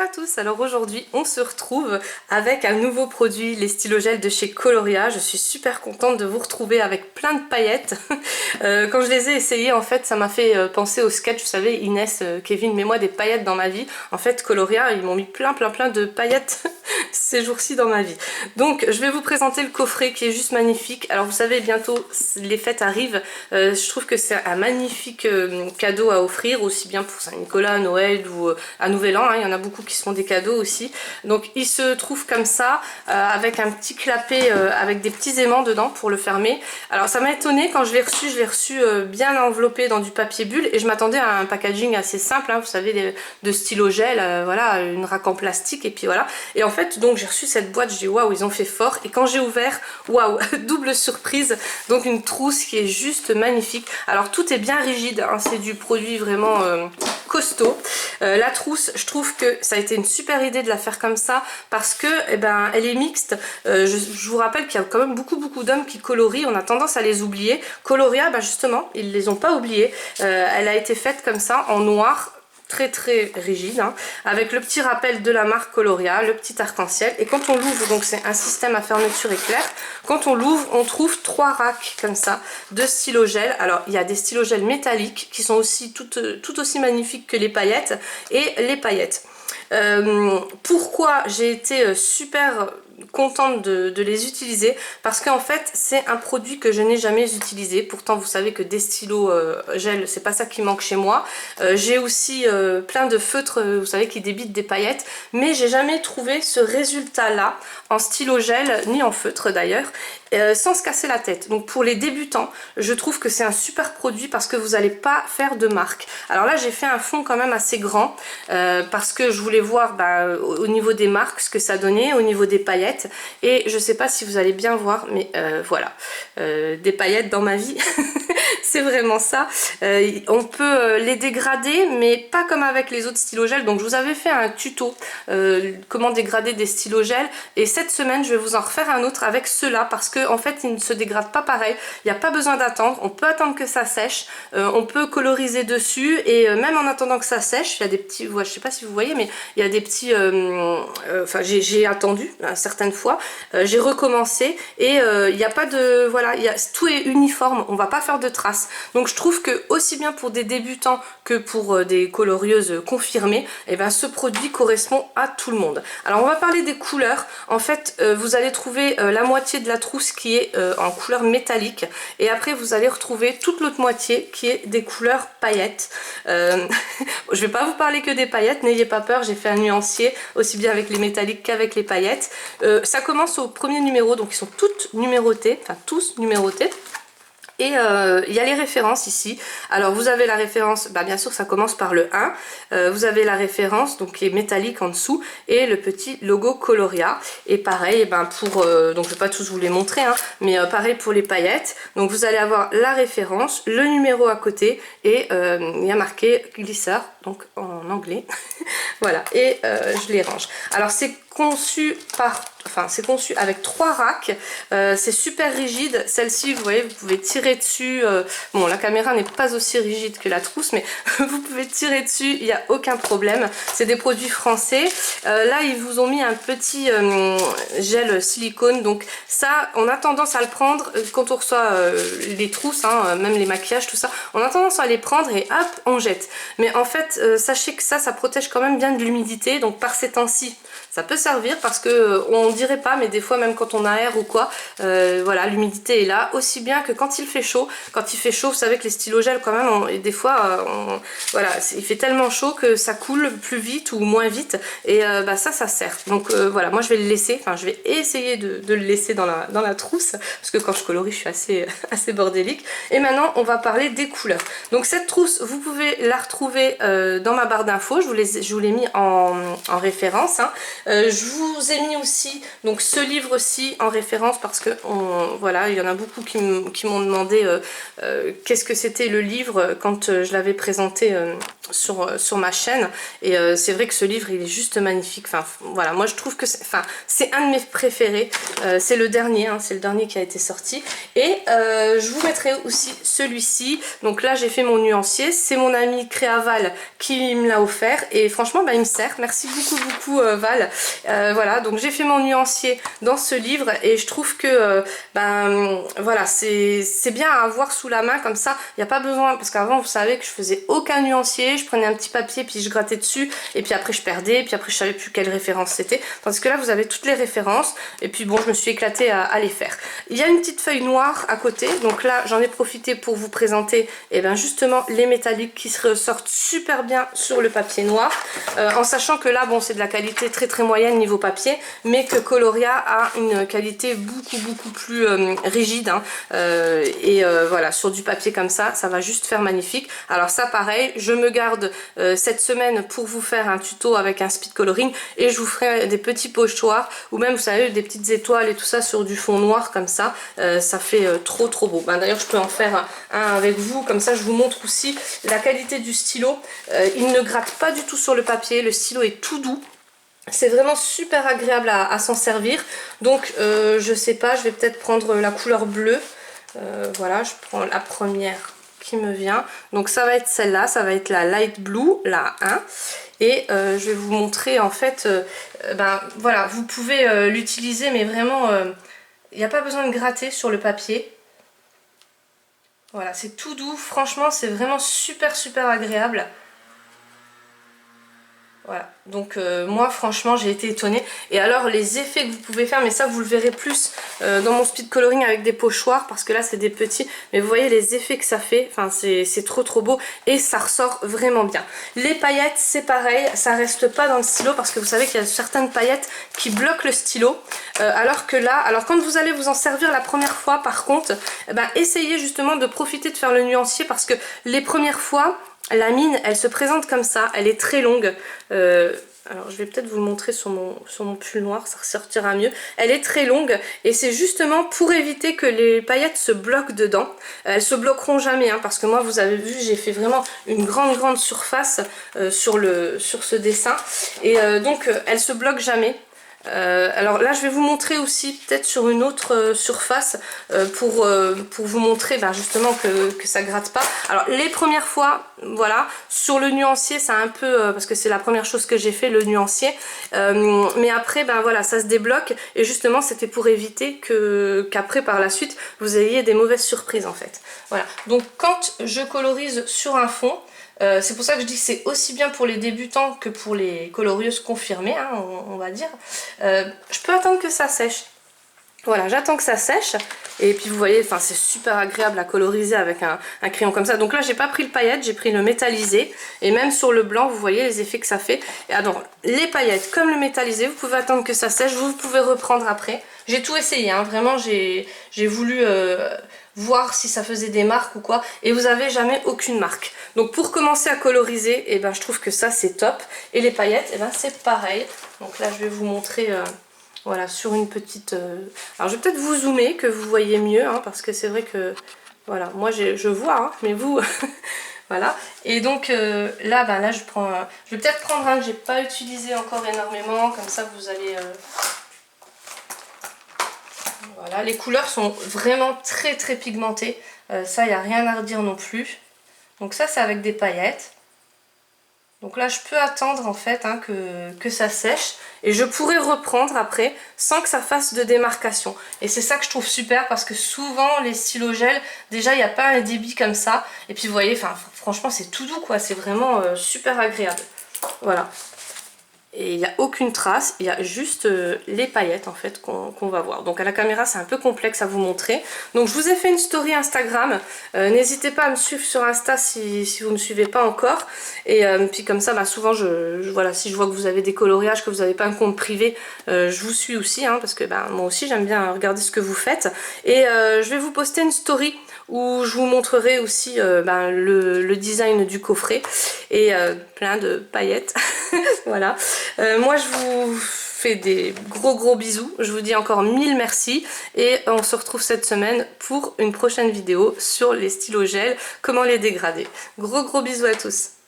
à tous, alors aujourd'hui on se retrouve avec un nouveau produit, les stylogels de chez Coloria. Je suis super contente de vous retrouver avec plein de paillettes. Quand je les ai essayés, en fait ça m'a fait penser au sketch, vous savez, Inès, Kevin, mets-moi des paillettes dans ma vie. En fait Coloria, ils m'ont mis plein de paillettes ces jours-ci dans ma vie. Donc je vais vous présenter le coffret qui est juste magnifique. Alors vous savez, bientôt les fêtes arrivent, je trouve que c'est un magnifique cadeau à offrir, aussi bien pour Saint-Nicolas, Noël ou à Nouvel An, hein. Il y en a beaucoup qui se font des cadeaux aussi. Donc il se trouve comme ça, avec un petit clapet avec des petits aimants dedans pour le fermer. Alors ça m'a étonné quand je l'ai reçu bien enveloppé dans du papier bulle, et je m'attendais à un packaging assez simple, hein, vous savez, de stylo gel, voilà, une raque en plastique, et puis voilà. Et en fait, donc j'ai reçu cette boîte, je dis waouh, ils ont fait fort. Et quand j'ai ouvert, waouh, double surprise, donc une trousse qui est juste magnifique. Alors tout est bien rigide, hein, c'est du produit vraiment costaud. La trousse, je trouve que ça a été une super idée de la faire comme ça, parce que eh ben, elle est mixte. Je vous rappelle qu'il y a quand même beaucoup d'hommes qui colorient, on a tendance à les oublier. Coloria, bah justement, ils les ont pas oubliés. Elle a été faite comme ça, en noir, très rigide, hein, avec le petit rappel de la marque Coloria, le petit arc-en-ciel. Et quand on l'ouvre, donc c'est un système à fermeture éclair, quand on l'ouvre, on trouve 3 racks comme ça de stylo gel. Alors il y a des stylo gel métalliques qui sont aussi tout aussi magnifiques que les paillettes, et les paillettes. Pourquoi j'ai été super contente de les utiliser, parce qu'en fait c'est un produit que je n'ai jamais utilisé. Pourtant vous savez que des stylos gel, c'est pas ça qui manque chez moi. J'ai aussi plein de feutres, vous savez, qui débitent des paillettes, mais j'ai jamais trouvé ce résultat là en stylo gel, ni en feutre d'ailleurs, sans se casser la tête. Donc pour les débutants, je trouve que c'est un super produit, parce que vous n'allez pas faire de marque. Alors là j'ai fait un fond quand même assez grand, parce que je voulais voir au niveau des marques ce que ça donnait, au niveau des paillettes. Et je sais pas si vous allez bien voir, mais voilà, des paillettes dans ma vie. C'est vraiment ça. On peut les dégrader, mais pas comme avec les autres stylos gel. Donc je vous avais fait un tuto comment dégrader des stylos gel, et cette semaine je vais vous en refaire un autre avec ceux-là, parce que en fait ils ne se dégradent pas pareil. Il n'y a pas besoin d'attendre, on peut attendre que ça sèche, on peut coloriser dessus, et même en attendant que ça sèche, il y a des petits, je sais pas si vous voyez, mais il y a des petits, enfin j'ai attendu certaines fois, j'ai recommencé, et il n'y a pas de, voilà, tout est uniforme, on va pas faire de traces. Donc je trouve que aussi bien pour des débutants que pour des colorieuses confirmées, et ben ce produit correspond à tout le monde. Alors on va parler des couleurs. En fait vous allez trouver la moitié de la trousse qui est en couleur métallique, et après vous allez retrouver toute l'autre moitié qui est des couleurs paillettes. Je vais pas vous parler que des paillettes, n'ayez pas peur, j'ai fait un nuancier aussi bien avec les métalliques qu'avec les paillettes. Ça commence au premier numéro, donc ils sont toutes numérotées, enfin tous numérotés. Et il y a les références ici. Alors vous avez la référence, bien sûr ça commence par le 1, vous avez la référence donc qui est métallique en dessous, et le petit logo Coloria. Et pareil, pour, donc je vais pas tous vous les montrer, hein, mais pareil pour les paillettes. Donc vous allez avoir la référence, le numéro à côté, et il y a marqué glisseur, donc en anglais. Voilà, et je les range. Alors c'est conçu c'est conçu avec 3 racks, c'est super rigide. Celle-ci, vous voyez, vous pouvez tirer dessus, bon la caméra n'est pas aussi rigide que la trousse, mais vous pouvez tirer dessus, il n'y a aucun problème. C'est des produits français. Là ils vous ont mis un petit gel silicone, donc ça on a tendance à le prendre quand on reçoit les trousses, hein, même les maquillages, tout ça, on a tendance à les prendre et hop on jette. Mais en fait sachez que ça protège quand même bien de l'humidité, donc par ces temps-ci ça peut servir, parce que on dirait pas, mais des fois même quand on aère ou quoi, voilà, l'humidité est là, aussi bien que quand il fait chaud. Quand il fait chaud, vous savez que les stylos gel quand même, des fois voilà, il fait tellement chaud que ça coule plus vite ou moins vite, et ça sert. Donc voilà, moi je vais le laisser, enfin je vais essayer de le laisser dans la trousse, parce que quand je colorie je suis assez bordélique. Et maintenant on va parler des couleurs. Donc cette trousse, vous pouvez la retrouver dans ma barre d'infos, je vous l'ai mis en référence, hein. Je vous ai mis aussi donc ce livre-ci en référence parce que voilà, il y en a beaucoup qui m'ont demandé qu'est-ce que c'était le livre quand je l'avais présenté sur ma chaîne. Et c'est vrai que ce livre il est juste magnifique. Enfin voilà, moi je trouve que c'est un de mes préférés. C'est le dernier, hein, c'est le dernier qui a été sorti. Et je vous mettrai aussi celui-ci. Donc là j'ai fait mon nuancier, c'est mon ami Créaval qui me l'a offert et franchement il me sert. Merci beaucoup Val. Voilà, donc j'ai fait mon nuancier dans ce livre et je trouve que voilà, c'est bien à avoir sous la main comme ça. Il n'y a pas besoin, parce qu'avant vous savez que je faisais aucun nuancier, je prenais un petit papier puis je grattais dessus et puis après je perdais, puis après je savais plus quelle référence c'était. Tandis que là vous avez toutes les références et puis bon, je me suis éclatée à les faire. Il y a une petite feuille noire à côté, donc là j'en ai profité pour vous présenter justement les métalliques qui se ressortent super bien sur le papier noir, en sachant que là bon c'est de la qualité très moyenne niveau papier, mais que Coloria a une qualité beaucoup plus rigide, hein, voilà, sur du papier comme ça va juste faire magnifique. Alors ça pareil, je me garde cette semaine pour vous faire un tuto avec un speed coloring et je vous ferai des petits pochoirs ou même vous savez des petites étoiles et tout ça sur du fond noir comme ça, ça fait trop beau. D'ailleurs je peux en faire un avec vous, comme ça je vous montre aussi la qualité du stylo. Il ne gratte pas du tout sur le papier, le stylo est tout doux. C'est vraiment super agréable à s'en servir. Donc je sais pas, je vais peut-être prendre la couleur bleue. Voilà, je prends la première qui me vient. Donc ça va être celle-là, ça va être la light blue, la 1. Et je vais vous montrer en fait, voilà, vous pouvez l'utiliser mais vraiment, il n'y a pas besoin de gratter sur le papier. Voilà, c'est tout doux, franchement c'est vraiment super agréable. Voilà, donc moi franchement j'ai été étonnée. Et alors les effets que vous pouvez faire, mais ça vous le verrez plus dans mon speed coloring avec des pochoirs, parce que là c'est des petits, mais vous voyez les effets que ça fait, enfin c'est trop beau et ça ressort vraiment bien. Les paillettes c'est pareil, ça reste pas dans le stylo parce que vous savez qu'il y a certaines paillettes qui bloquent le stylo, alors que là, alors quand vous allez vous en servir la première fois par contre, essayez justement de profiter de faire le nuancier, parce que les premières fois la mine, elle se présente comme ça, elle est très longue. Alors je vais peut-être vous le montrer sur mon pull noir, ça ressortira mieux. Elle est très longue et c'est justement pour éviter que les paillettes se bloquent dedans. Elles se bloqueront jamais, hein, parce que moi vous avez vu, j'ai fait vraiment une grande surface sur ce dessin. Et donc elles se bloquent jamais. Alors là je vais vous montrer aussi peut-être sur une autre surface pour vous montrer justement que ça gratte pas. Alors les premières fois, voilà, sur le nuancier c'est un peu parce que c'est la première chose que j'ai fait, le nuancier, mais après voilà, ça se débloque et justement c'était pour éviter qu'après par la suite vous ayez des mauvaises surprises en fait. Voilà, donc quand je colorise sur un fond, c'est pour ça que je dis que c'est aussi bien pour les débutants que pour les colorieuses confirmées, hein, on va dire. Je peux attendre que ça sèche. Voilà, j'attends que ça sèche. Et puis vous voyez, c'est super agréable à coloriser avec un crayon comme ça. Donc là, j'ai pas pris le paillette, j'ai pris le métallisé. Et même sur le blanc, vous voyez les effets que ça fait. Et alors, les paillettes comme le métallisé, vous pouvez attendre que ça sèche. Vous pouvez reprendre après. J'ai tout essayé, hein, vraiment, j'ai voulu voir si ça faisait des marques ou quoi, et vous avez jamais aucune marque. Donc pour commencer à coloriser, je trouve que ça c'est top. Et les paillettes, c'est pareil. Donc là je vais vous montrer voilà, sur une petite... Alors je vais peut-être vous zoomer, que vous voyez mieux, hein, parce que c'est vrai que voilà, moi je vois, hein, mais vous voilà. Et donc là je prends je vais peut-être prendre un que j'ai pas utilisé encore énormément, comme ça vous allez voilà, les couleurs sont vraiment très pigmentées, ça il n'y a rien à redire non plus. Donc ça c'est avec des paillettes. Donc là je peux attendre en fait, hein, que ça sèche et je pourrais reprendre après sans que ça fasse de démarcation. Et c'est ça que je trouve super, parce que souvent les stylos gel, déjà il n'y a pas un débit comme ça. Et puis vous voyez, franchement c'est tout doux quoi, c'est vraiment super agréable. Voilà. Et il n'y a aucune trace, il y a juste les paillettes en fait qu'on va voir. Donc à la caméra c'est un peu complexe à vous montrer. Donc je vous ai fait une story Instagram, n'hésitez pas à me suivre sur Insta si vous ne me suivez pas encore. Et puis comme ça souvent voilà, si je vois que vous avez des coloriages, que vous n'avez pas un compte privé, je vous suis aussi, hein, parce que moi aussi j'aime bien regarder ce que vous faites. Et je vais vous poster une story où je vous montrerai aussi le design du coffret et plein de paillettes. Voilà. Moi je fais des gros bisous. Je vous dis encore 1000 merci et on se retrouve cette semaine pour une prochaine vidéo sur les stylos gel, comment les dégrader. Gros bisous à tous.